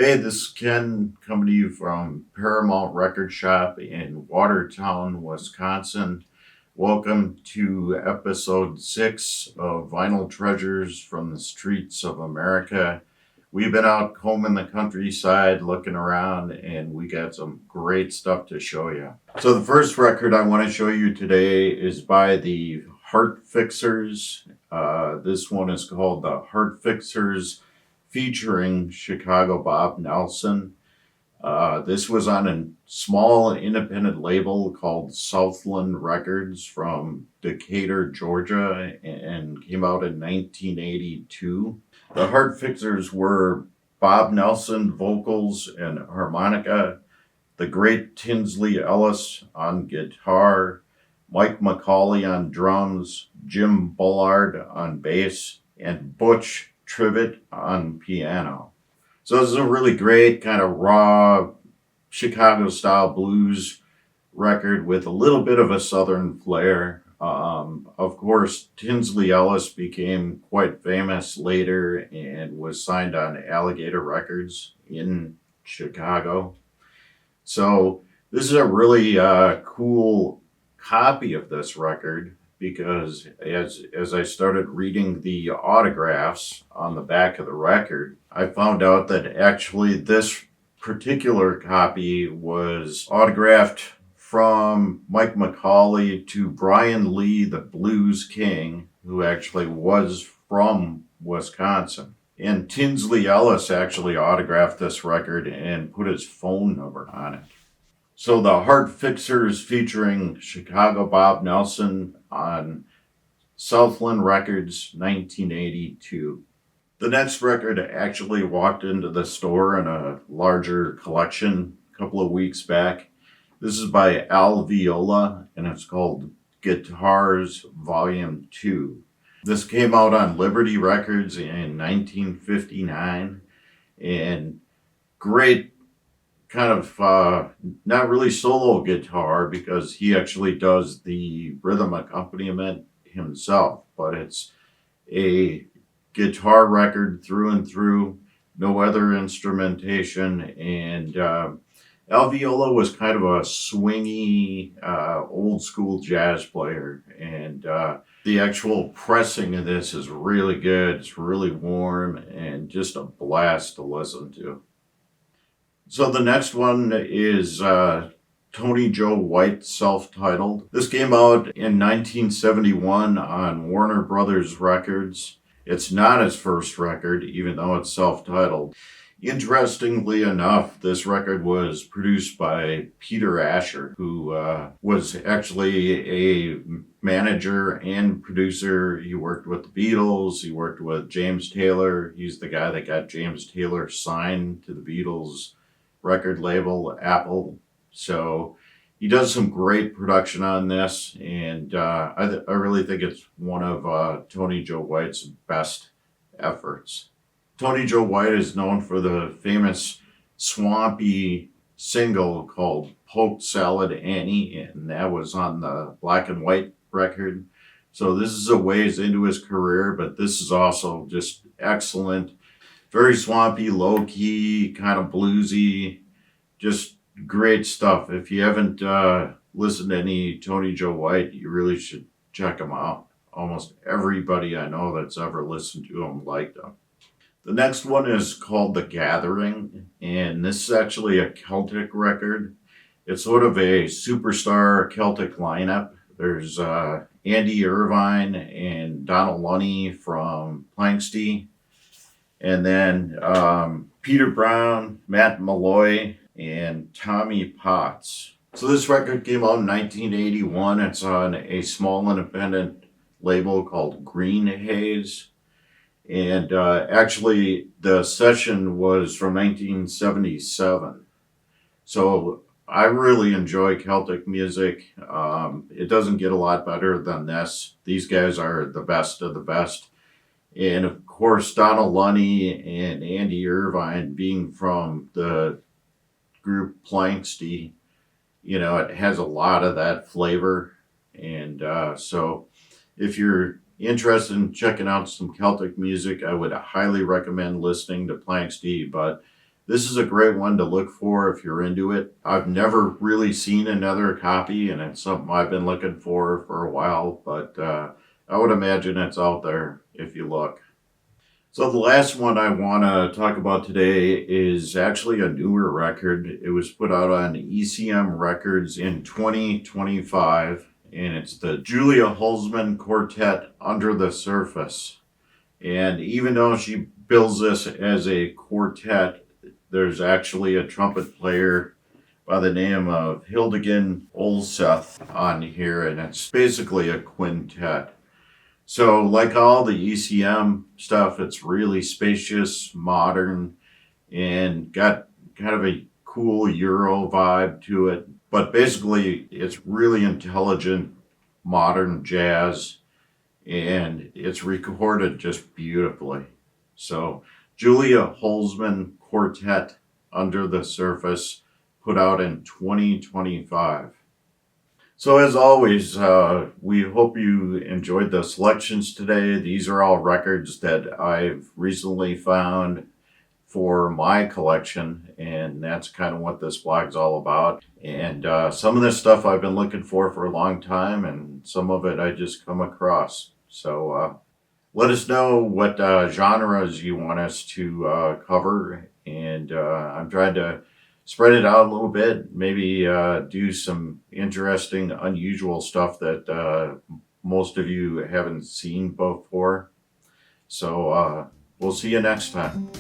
Hey, this is Ken coming to you from Paramount Record Shop in Watertown, Wisconsin. Welcome to episode 6 of Vinyl Treasures from the Streets of America. We've been out combing the countryside, looking around, and we got some great stuff to show you. So, the first record I want to show you today is by the Heart Fixers. This one is called the Heart Fixers featuring Chicago Bob Nelson. This was on a small independent label called Southland Records from Decatur, Georgia, and came out in 1982. The Heart Fixers were Bob Nelson vocals and harmonica, the great Tinsley Ellis on guitar, Mike McCauley on drums, Jim Bullard on bass, and Butch Trivet on piano. So this is a really great kind of raw Chicago style blues record with a little bit of a southern flair. Of course, Tinsley Ellis became quite famous later and was signed on Alligator Records in Chicago. So this is a really cool copy of this record because as I started reading the autographs on the back of the record, I found out that actually this particular copy was autographed from Mike McCauley to Brian Lee, the Blues King, who actually was from Wisconsin. And Tinsley Ellis actually autographed this record and put his phone number on it. So the Heart Fixers featuring Chicago Bob Nelson on Southland Records, 1982. The next record actually walked into the store in a larger collection a couple of weeks back. This is by Al Viola, and it's called Guitars Volume 2. This came out on Liberty Records in 1959, and great kind of not really solo guitar because he actually does the rhythm accompaniment himself, but it's a guitar record through and through, no other instrumentation, and Al Viola was kind of a swingy, old school jazz player, and the actual pressing of this is really good. It's really warm and just a blast to listen to. So the next one is Tony Joe White, self-titled. This came out in 1971 on Warner Brothers Records. It's not his first record, even though it's self-titled. Interestingly enough, this record was produced by Peter Asher, who was actually a manager and producer. He worked with the Beatles. He worked with James Taylor. He's the guy that got James Taylor signed to the Beatles record label, Apple. So he does some great production on this, and I really think it's one of Tony Joe White's best efforts. Tony Joe White is known for the famous swampy single called Poke Salad Annie, and that was on the Black and White record. So this is a ways into his career, but this is also just excellent. Very swampy, low-key, kind of bluesy, just great stuff. If you haven't listened to any Tony Joe White, you really should check him out. Almost everybody I know that's ever listened to him liked him. The next one is called The Gathering, and this is actually a Celtic record. It's sort of a superstar Celtic lineup. There's Andy Irvine and Donald Lunny from Planxty, and then Peter Brown, Matt Malloy, and Tommy Potts. So this record came out in 1981. It's on a small independent label called Green Haze. And actually, the session was from 1977. So I really enjoy Celtic music. It doesn't get a lot better than this. These guys are the best of the best. And of course, Donald Lunny and Andy Irvine being from the group Planxty, it has a lot of that flavor. And so if you're interested in checking out some Celtic music, I would highly recommend listening to Planxty, but This is a great one to look for if you're into it. I've never really seen another copy, and it's something I've been looking for a while, but I would imagine it's out there if you look. So the last one I want to talk about today is actually a newer record. It was put out on ECM Records in 2025, and it's the Julia Holzman Quartet Under the Surface. And even though she bills this as a quartet, there's actually a trumpet player by the name of Hildegard Olseth on here, and it's basically a quintet. So, like all the ECM stuff, it's really spacious, modern, and got kind of a cool Euro vibe to it. But basically, it's really intelligent, modern jazz, and it's recorded just beautifully. So, Julia Holzman Quartet Under the Surface, put out in 2025. So, as always, we hope you enjoyed the selections today. These are all records that I've recently found for my collection, and that's kind of what this blog's all about. And some of this stuff I've been looking for a long time, and some of it I just come across. So, let us know what genres you want us to cover, and I'm trying to spread it out a little bit, maybe do some interesting, unusual stuff that most of you haven't seen before. So we'll see you next time.